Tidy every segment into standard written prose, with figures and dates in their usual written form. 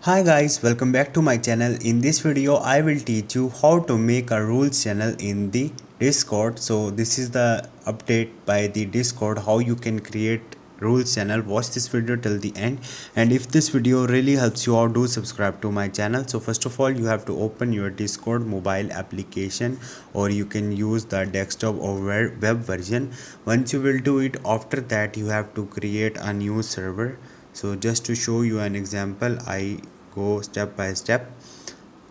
Hi guys, welcome back to my channel. In this video I will teach you how to make a rules channel in the Discord. So this is the update by the Discord how you can create rules channel. Watch this video till the end, and if this video really helps you out, do subscribe to my channel. So first of all, you have to open your Discord mobile application, or you can use the desktop or web version. Once you will do it, after that you have to create a new server. So just to show you an example, I go step by step.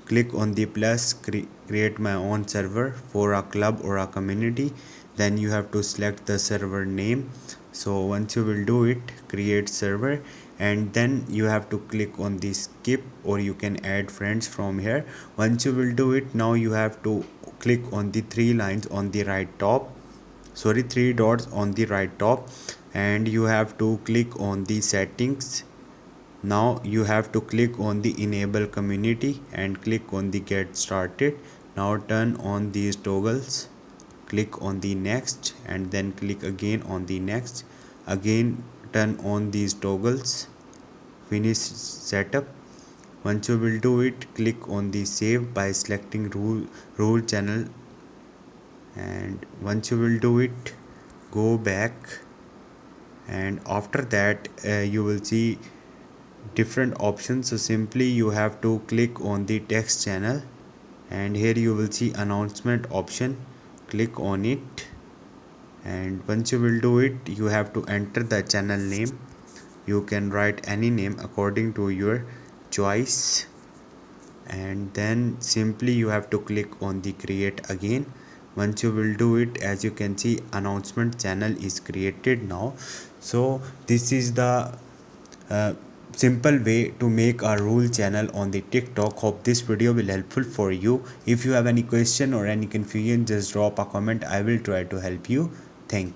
Click on the plus, create my own server for a club or a community. Then you have to select the server name. So once you will do it, create server, and then you have to click on the skip, or you can add friends from here. Once you will do it, now you have to click on the three lines on the right top, three dots on the right top, and you have to click on the settings. Now you have to click on the enable community and click on the get started. Now turn on these toggles, click on the next, and then click again on the next. Again turn on these toggles, finish setup. Once you will do it, click on the save by selecting rule channel, and once you will do it, go back, and after that you will see different options. So simply you have to click on the text channel, and here you will see announcement option. Click on it, and once you will do it, you have to enter the channel name. You can write any name according to your choice, and then simply you have to click on the create again. Once you will do it, as you can see, announcement channel is created now. So this is the uh, simple way to make a rule channel on the TikTok. Hope this video will helpful for you. If you have any question or any confusion, just drop a comment. I will try to help you. Thank you.